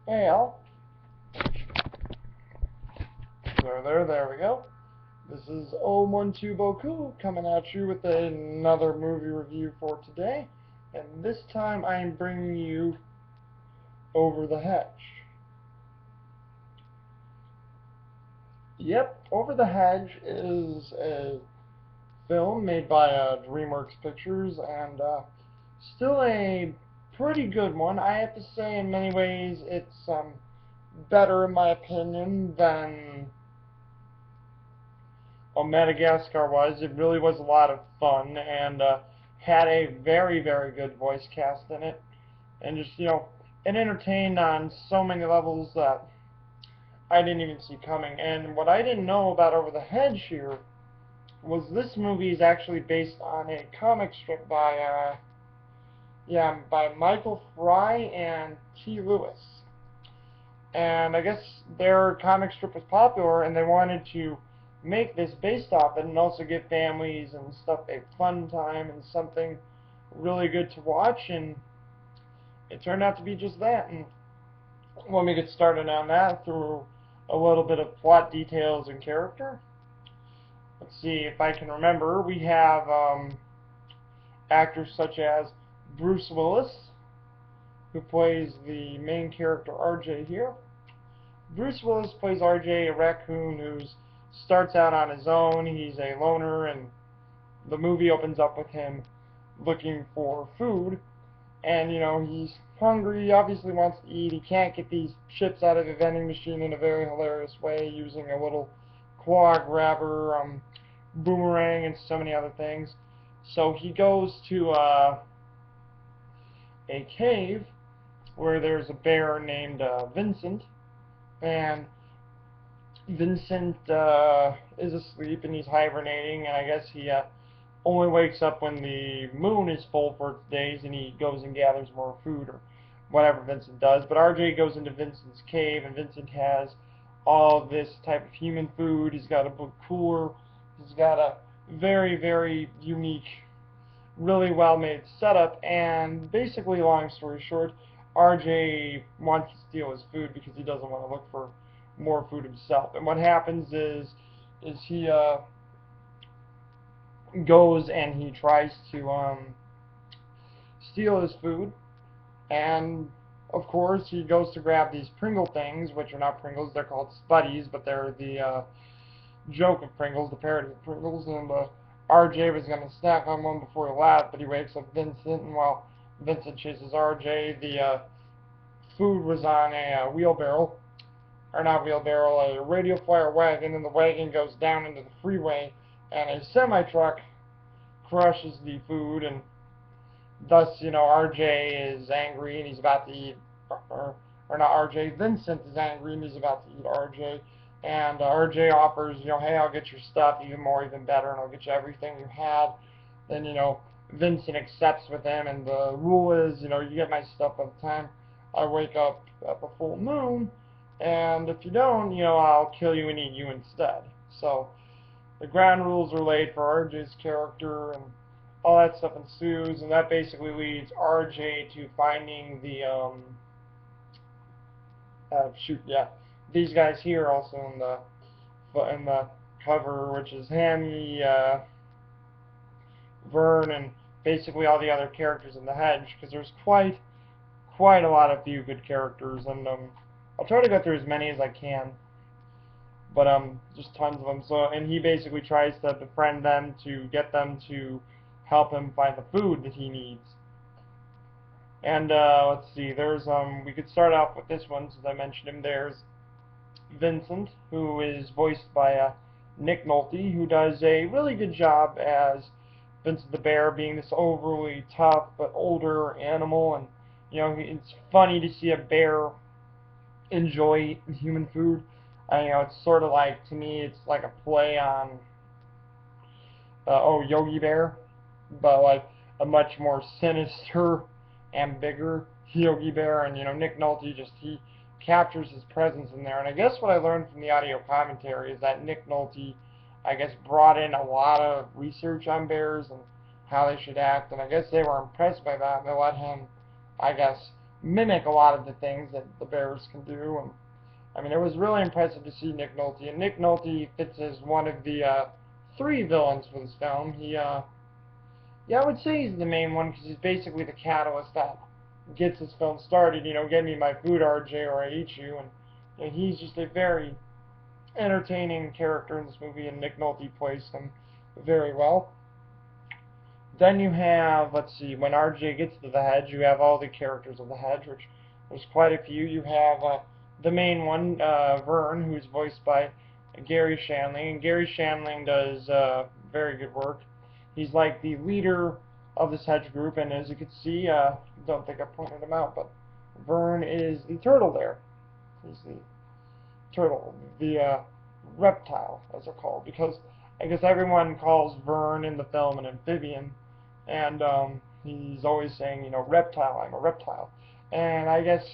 Hey Al, there we go. This is 012 Boku coming at you with another movie review for today, and this time I am bringing you Over the Hedge. Yep, Over the Hedge is a film made by DreamWorks Pictures, and still a pretty good one. I have to say, in many ways, it's better in my opinion than Madagascar was. It really was a lot of fun and had a very, very good voice cast in it. And just, it entertained on so many levels that I didn't even see coming. And what I didn't know about Over the Hedge here was this movie is actually based on a comic strip by, by Michael Fry and T. Lewis. And I guess their comic strip was popular and they wanted to make this based off it and also give families and stuff a fun time and something really good to watch, and it turned out to be just that. And let me get started on that through a little bit of plot details and character. Let's see if I can remember. We have actors such as Bruce Willis, who plays the main character RJ here. Bruce Willis plays RJ, a raccoon who starts out on his own. He's a loner, and the movie opens up with him looking for food. And, he's hungry, he obviously wants to eat. He can't get these chips out of the vending machine in a very hilarious way using a little claw grabber, boomerang, and so many other things. So he goes to a cave where there's a bear named Vincent, and Vincent is asleep and he's hibernating, and I guess he only wakes up when the moon is full for its days and he goes and gathers more food or whatever Vincent does. But RJ goes into Vincent's cave, and Vincent has all of this type of human food. He's got a book cooler. He's got a very, very unique, really well-made setup, and basically, long story short, RJ wants to steal his food because he doesn't want to look for more food himself. And what happens is he goes and he tries to steal his food, and of course he goes to grab these Pringle things, which are not Pringles, they're called Spuddies, but they're the joke of Pringles, the parody of Pringles, and RJ was going to snack on one before he left, but he wakes up Vincent, and while Vincent chases RJ, the food was on a wheelbarrow, or not wheelbarrow, a radio flyer wagon, and the wagon goes down into the freeway, and a semi-truck crushes the food, and thus, RJ is angry and he's about to eat, or not RJ, Vincent is angry and he's about to eat RJ, and RJ offers, hey, I'll get your stuff even more, even better, and I'll get you everything you had. Then, Vincent accepts with him, and the rule is, you get my stuff by the time I wake up at the full moon, and if you don't, I'll kill you and eat you instead. So the ground rules are laid for RJ's character, and all that stuff ensues, and that basically leads RJ to finding the these guys here also in the cover, which is Hammy, Vern, and basically all the other characters in the Hedge, because there's quite a lot of few good characters, and I'll try to go through as many as I can, but just tons of them. So, and he basically tries to befriend them to get them to help him find the food that he needs. And let's see, there's we could start off with this one since I mentioned him. There's Vincent, who is voiced by Nick Nolte, who does a really good job as Vincent the Bear, being this overly tough but older animal, and it's funny to see a bear enjoy human food. It's sort of like, to me, it's like a play on Yogi Bear, but like a much more sinister and bigger Yogi Bear, and Nick Nolte he captures his presence in there. And I guess what I learned from the audio commentary is that Nick Nolte, I guess, brought in a lot of research on bears and how they should act, and I guess they were impressed by that, and they let him, I guess, mimic a lot of the things that the bears can do. And I mean, it was really impressive to see Nick Nolte, and Nick Nolte fits as one of the three villains for this film. Yeah, I would say he's the main one because he's basically the catalyst that gets this film started. You know, get me my food, RJ, or I eat you. And he's just a very entertaining character in this movie, and Nick Nolte plays him very well. Then you have, let's see, when RJ gets to the Hedge, you have all the characters of the Hedge, which there's quite a few. You have the main one, Vern, who's voiced by Gary Shandling, and Gary Shandling does very good work. He's like the leader of this Hedge group, and as you can see, don't think I pointed him out, but Vern is the turtle there. He's the turtle, the reptile, as they're called, because I guess everyone calls Vern in the film an amphibian, and he's always saying, you know, reptile, I'm a reptile. And I guess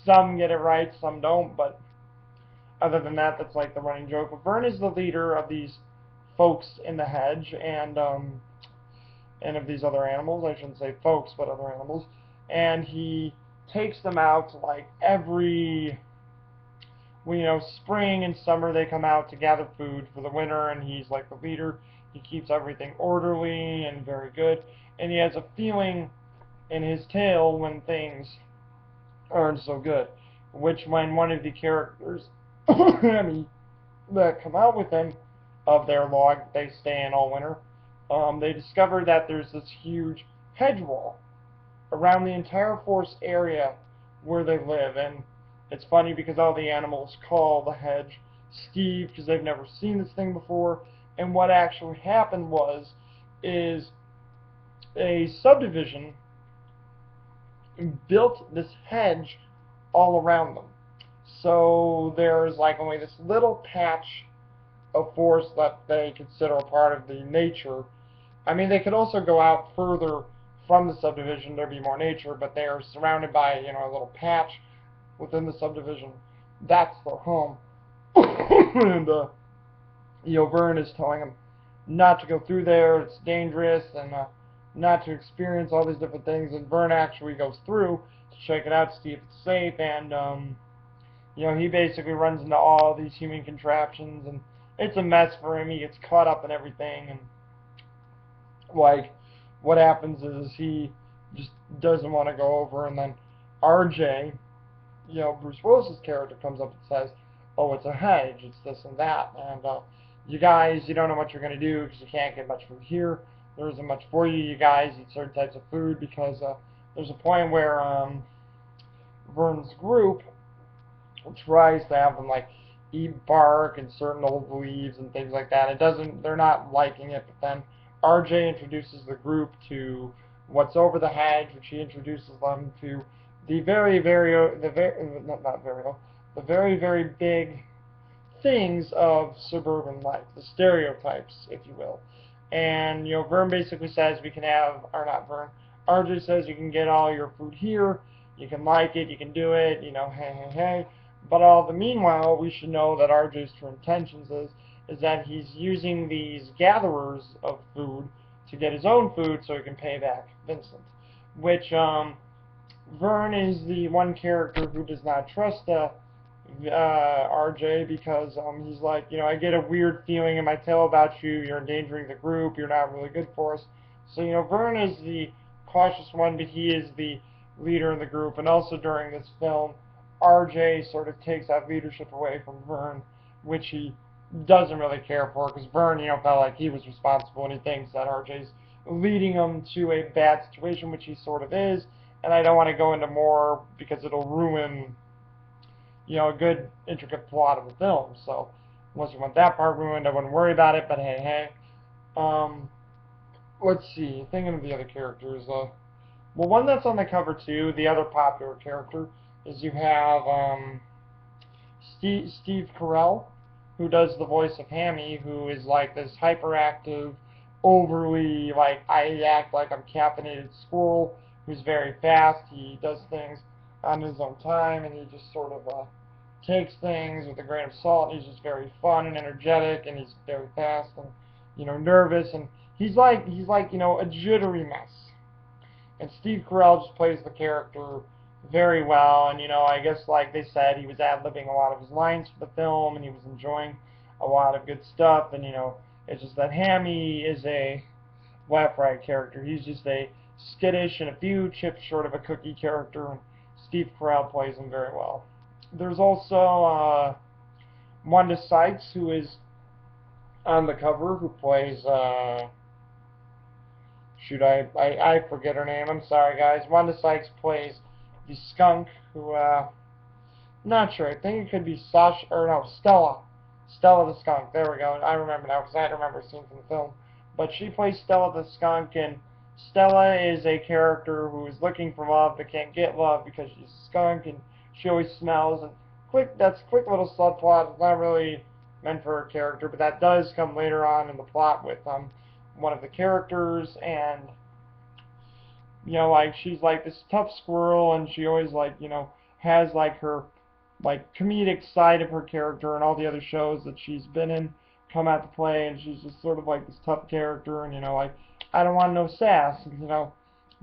some get it right, some don't, but other than that, that's like the running joke. But Vern is the leader of these folks in the Hedge, and of these other animals. I shouldn't say folks, but other animals. And he takes them out like every, well, you know, spring and summer they come out to gather food for the winter, and he's like the leader. He keeps everything orderly and very good, and he has a feeling in his tail when things aren't so good, which when one of the characters that come out with him of their log they stay in all winter, they discover that there's this huge hedge wall around the entire forest area where they live. And it's funny because all the animals call the hedge Steve because they've never seen this thing before. And what actually happened is a subdivision built this hedge all around them. So there's like only this little patch of forest that they consider a part of the nature. I mean, they could also go out further from the subdivision, there'd be more nature, but they are surrounded by, you know, a little patch within the subdivision. That's their home. And, you know, Vern is telling them not to go through there, it's dangerous, and not to experience all these different things. And Vern actually goes through to check it out to see if it's safe, and, you know, he basically runs into all these human contraptions, and it's a mess for him. He gets caught up in everything, and like what happens is he just doesn't want to go over, and then RJ, you know, Bruce Willis's character comes up and says, oh, it's a hedge, it's this and that, and you guys, you don't know what you're going to do because you can't get much food here. There isn't much for you. You guys eat certain types of food because there's a point where Vern's group tries to have them like eat bark and certain old leaves and things like that. It doesn't, they're not liking it, but then RJ introduces the group to what's over the hedge, which he introduces them to the very very big things of suburban life, the stereotypes, if you will. And, you know, Vern basically says we can have, or not Vern, RJ says you can get all your food here, you can like it, you can do it, you know, hey. But all the meanwhile, we should know that RJ's true intentions is that he's using these gatherers of food to get his own food so he can pay back Vincent. Which, Vern is the one character who does not trust RJ because he's like, you know, I get a weird feeling in my tail about you, you're endangering the group, you're not really good for us. So, you know, Vern is the cautious one, but he is the leader in the group. And also during this film, RJ sort of takes that leadership away from Vern, which he doesn't really care for, because Vern, you know, felt like he was responsible, and he thinks that RJ's leading him to a bad situation, which he sort of is. And I don't want to go into more because it'll ruin, you know, a good intricate plot of the film. So unless you want that part ruined, I wouldn't worry about it. But hey. Let's see. Thinking of the other characters. Well, one that's on the cover too, the other popular character, is you have Steve Carell, who does the voice of Hammy, who is like this hyperactive, overly, like, I act like I'm caffeinated squirrel, who's very fast. He does things on his own time, and he just sort of takes things with a grain of salt. He's just very fun and energetic, and he's very fast and, you know, nervous, and he's like you know, a jittery mess. And Steve Carell just plays the character very well. And I guess like they said, he was ad-libbing a lot of his lines for the film, and he was enjoying a lot of good stuff. And it's just that Hammy is a laugh riot character. He's just a skittish and a few chips short of a cookie character, and Steve Carell plays him very well. There's also Wanda Sykes, who is on the cover, who plays shoot, I forget her name. I'm sorry, guys. Wanda Sykes plays the skunk, who not sure. I think it could be Sasha, or no, Stella. Stella the skunk. There we go. I remember now because I remember seeing from the film. But she plays Stella the skunk, and Stella is a character who is looking for love but can't get love because she's a skunk and she always smells. And that's a quick little subplot. It's not really meant for her character, but that does come later on in the plot with one of the characters. And like she's like this tough squirrel, and she always like has like her like comedic side of her character, and all the other shows that she's been in come out to play, and she's just sort of like this tough character, and like I don't want no sass, and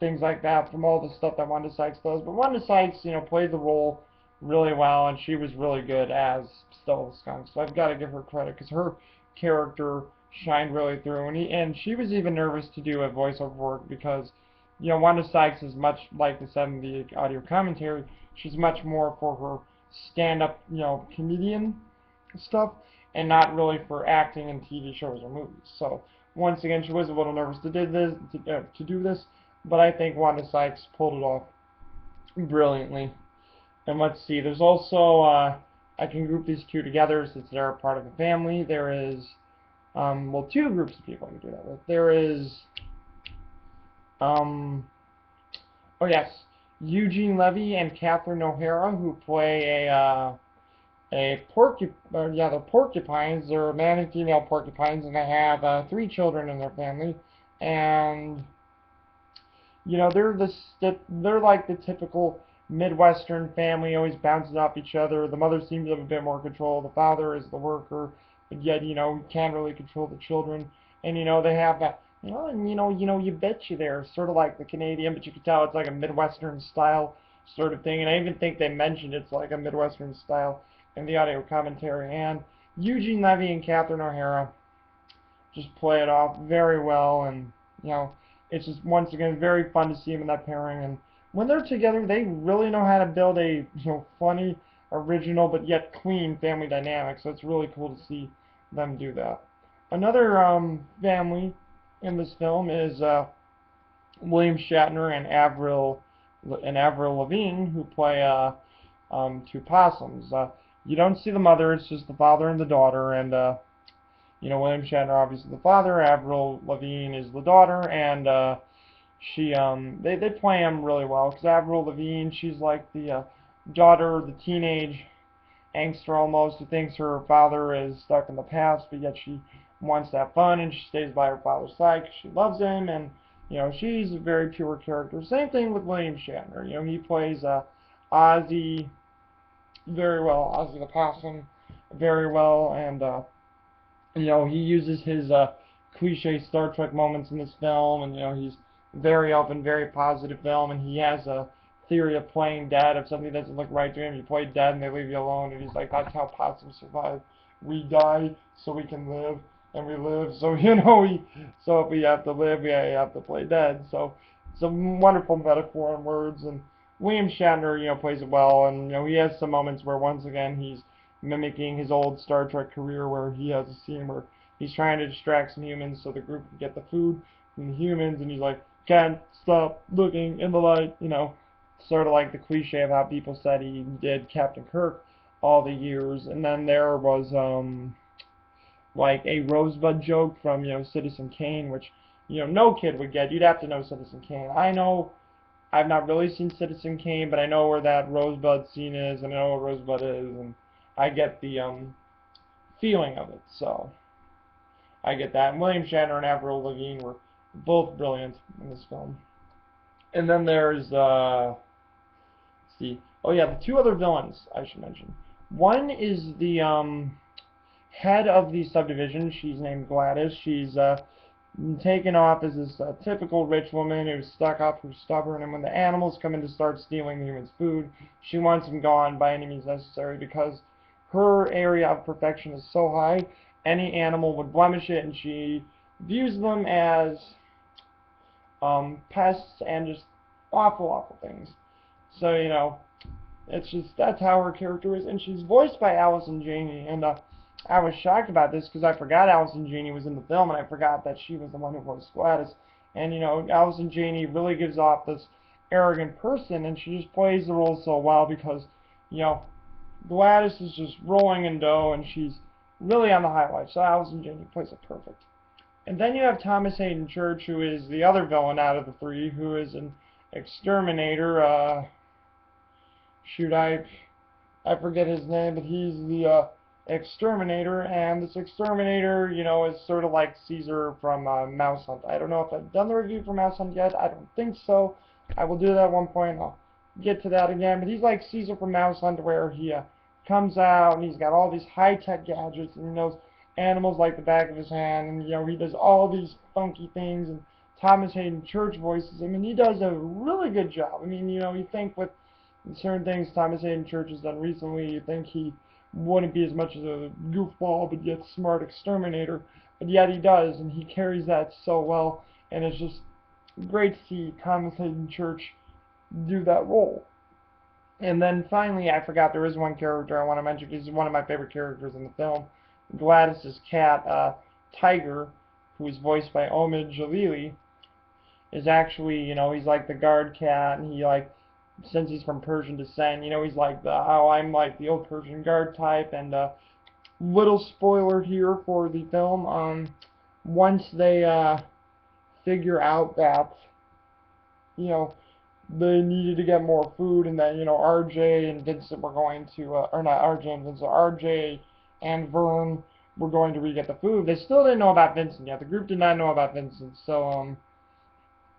things like that from all the stuff that Wanda Sykes does. But Wanda Sykes played the role really well, and she was really good as Stella the Skunk, so I've got to give her credit because her character shined really through, and she was even nervous to do a voiceover work because Wanda Sykes is much like the 70 audio commentary. She's much more for her stand-up, comedian stuff, and not really for acting in TV shows or movies. So once again, she was a little nervous to do this, but I think Wanda Sykes pulled it off brilliantly. And let's see, there's also I can group these two together since they're part of a family. There is well, two groups of people I can do that with. There is oh yes, Eugene Levy and Catherine O'Hara, who play they're porcupines. They're male and female porcupines, and they have 3 children in their family. And they're like the typical Midwestern family, always bouncing off each other. The mother seems to have a bit more control. The father is the worker, but yet he can't really control the children. And they have that. You betcha there, sort of like the Canadian, but you can tell it's like a Midwestern style sort of thing. And I even think they mentioned it's like a Midwestern style in the audio commentary. And Eugene Levy and Catherine O'Hara just play it off very well, and it's just once again very fun to see them in that pairing. And when they're together, they really know how to build a funny, original, but yet clean family dynamic. So it's really cool to see them do that. Another family in this film is William Shatner and Avril Lavigne, who play 2 possums. You don't see the mother; it's just the father and the daughter. And William Shatner, obviously the father. Avril Lavigne is the daughter, and they play him really well because Avril Lavigne, she's like the daughter, the teenage angster almost, who thinks her father is stuck in the past, but yet she wants to have fun, and she stays by her father's side because she loves him. And she's a very pure character. Same thing with William Shatner. He plays Ozzy very well, Ozzy the Possum very well, and he uses his cliche Star Trek moments in this film, and he's very open, very positive film, and he has a theory of playing dead. If something doesn't look right to him, you play dead and they leave you alone, and he's like, that's how possums survive. We die so we can live, and we live so so if we have to live, we have to play dead. So it's a wonderful metaphor in words, and William Shatner plays it well, and he has some moments where once again he's mimicking his old Star Trek career, where he has a scene where he's trying to distract some humans so the group can get the food from the humans, and he's like, can't stop looking in the light, sort of like the cliche of how people said he did Captain Kirk all the years. And then there was like a Rosebud joke from Citizen Kane, which no kid would get. You'd have to know Citizen Kane. I know I've not really seen Citizen Kane, but I know where that Rosebud scene is, and I know what Rosebud is, and I get the feeling of it. So I get that. And William Shatner and Avril Lavigne were both brilliant in this film. And then there's see, oh yeah, the 2 other villains I should mention. One is the head of the subdivision. She's named Gladys. She's taken off as this typical rich woman who's stuck up, who's stubborn, and when the animals come in to start stealing the humans' food, she wants them gone by any means necessary because her area of perfection is so high, any animal would blemish it, and she views them as pests and just awful, awful things. So, it's just, that's how her character is, and she's voiced by Allison Janney, and I was shocked about this because I forgot Allison Janney was in the film, and I forgot that she was the one who voiced Gladys. And Allison Janney really gives off this arrogant person, and she just plays the role so well because you know Gladys is just rolling in dough, and she's really on the highlight. So Allison Janney plays it perfect. And then you have Thomas Hayden Church, who is the other villain out of the three, who is an exterminator. Shoot, I forget his name, but he's the exterminator, and this exterminator, is sort of like Caesar from Mouse Hunt. I don't know if I've done the review for Mouse Hunt yet. I don't think so. I will do that at one point. I'll get to that again. But he's like Caesar from Mouse Hunt, where he comes out and he's got all these high-tech gadgets, and he knows animals like the back of his hand, and he does all these funky things. And Thomas Hayden Church voices him, and he does a really good job. I mean, you think with certain things Thomas Hayden Church has done recently, you think he wouldn't be as much as a goofball but yet smart exterminator, but yet he does, and he carries that so well, and it's just great to see Thomas Hayden Church do that role. And then finally, I forgot there is one character I want to mention because he's one of my favorite characters in the film. Gladys's cat, Tiger, who is voiced by Omid Jalili, is actually, he's like the guard cat, and he since he's from Persian descent, he's like I'm like the old Persian guard type. And little spoiler here for the film, once they figure out that, they needed to get more food, and that, RJ and Vincent were going to, or not RJ and Vincent, RJ and Vern were going to re-get the food. They still didn't know about Vincent yet. The group did not know about Vincent, so,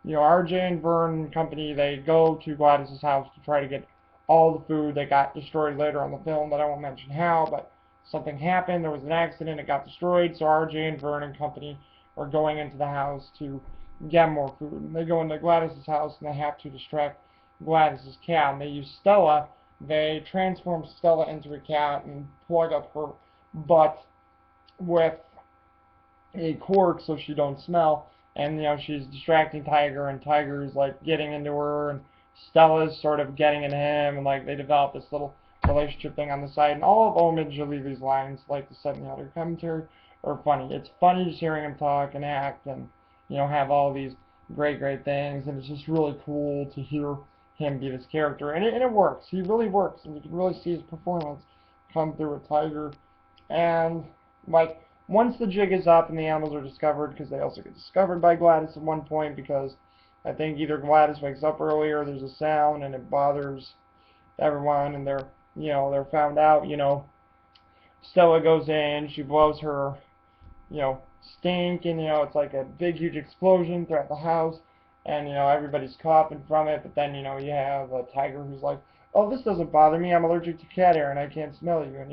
RJ and Vern and company, they go to Gladys's house to try to get all the food that got destroyed later on the film, but I won't mention how, but something happened, there was an accident, it got destroyed, so RJ and Vern and company are going into the house to get more food. And they go into Gladys's house, and they have to distract Gladys's cat, and they use Stella. They transform Stella into a cat and plug up her butt with a cork so she don't smell. And she's distracting Tiger, and Tiger's getting into her, and Stella's sort of getting into him, and they develop this little relationship thing on the side. And all of Omid Jalili's lines, like the 7 commentary, are funny. It's funny just hearing him talk and act, and have all these great things, and it's just really cool to hear him be this character, and it works. He really works, and you can really see his performance come through with Tiger. And once the jig is up and the animals are discovered, because they also get discovered by Gladys at one point, because I think either Gladys wakes up early or there's a sound and it bothers everyone, and they're found out. Stella goes in, she blows her stink, and it's like a big huge explosion throughout the house, and everybody's coughing from it. But then you have a Tiger who's like, oh, this doesn't bother me, I'm allergic to cat hair and I can't smell you, and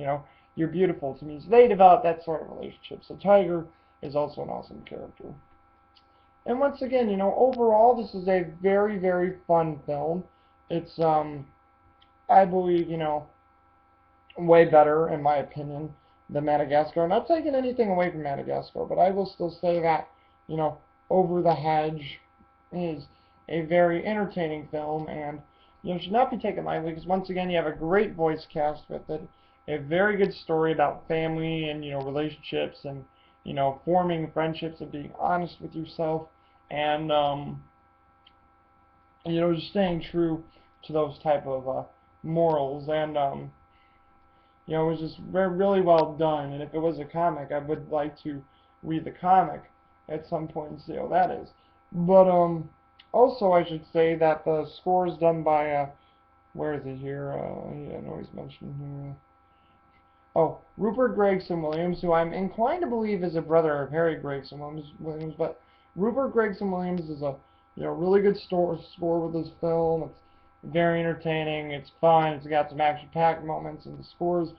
you're beautiful to me. So they develop that sort of relationship. So Tiger is also an awesome character. And once again, overall this is a very, very fun film. It's I believe, way better in my opinion than Madagascar. I'm not taking anything away from Madagascar, but I will still say that, Over the Hedge is a very entertaining film, and should not be taken lightly, because once again you have a great voice cast with it, a very good story about family and relationships, and forming friendships and being honest with yourself, and just staying true to those type of morals. And it was just really well done. And if it was a comic, I would like to read the comic at some point and see how that is. But also I should say that the score is done by where is it here? I know he's mentioned here. Oh, Rupert Gregson Williams, who I'm inclined to believe is a brother of Harry Gregson Williams. But Rupert Gregson Williams is a really good score with this film. It's very entertaining. It's fun. It's got some action-packed moments, and the score is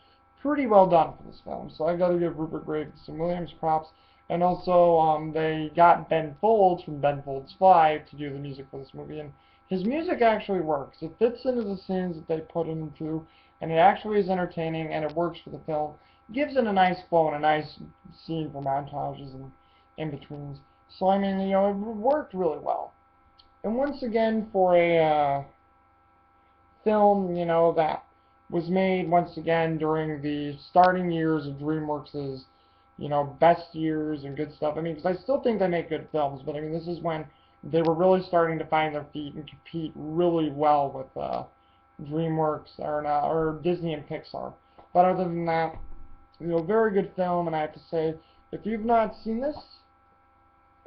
pretty well done for this film. So I got to give Rupert Gregson Williams props. And also, they got Ben Folds from Ben Folds 5 to do the music for this movie, and his music actually works. It fits into the scenes that they put it into, and it actually is entertaining, and it works for the film. It gives it a nice flow and a nice scene for montages and in-betweens. So, I mean, it worked really well. And once again, for a film, that was made once again during the starting years of DreamWorks' best years and good stuff. I mean, because I still think they make good films, but I mean, this is when they were really starting to find their feet and compete really well with DreamWorks or Disney and Pixar. But other than that, very good film, and I have to say, if you've not seen this,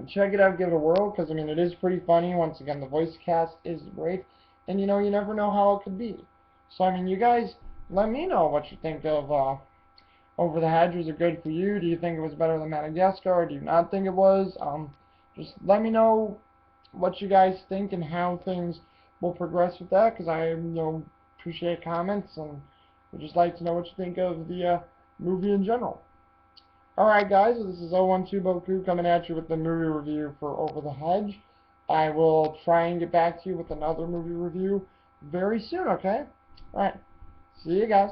check it out, give it a whirl, because I mean, it is pretty funny. Once again, the voice cast is great, and you never know how it could be. So I mean, you guys, let me know what you think of Over the Hedge. Was it good for you? Do you think it was better than Madagascar, or do you not think it was? Just let me know what you guys think and how things will progress with that, because I appreciate comments and would just like to know what you think of the movie in general. Alright guys, this is 012 Boku coming at you with the movie review for Over the Hedge. I will try and get back to you with another movie review very soon, okay? Alright, see you guys.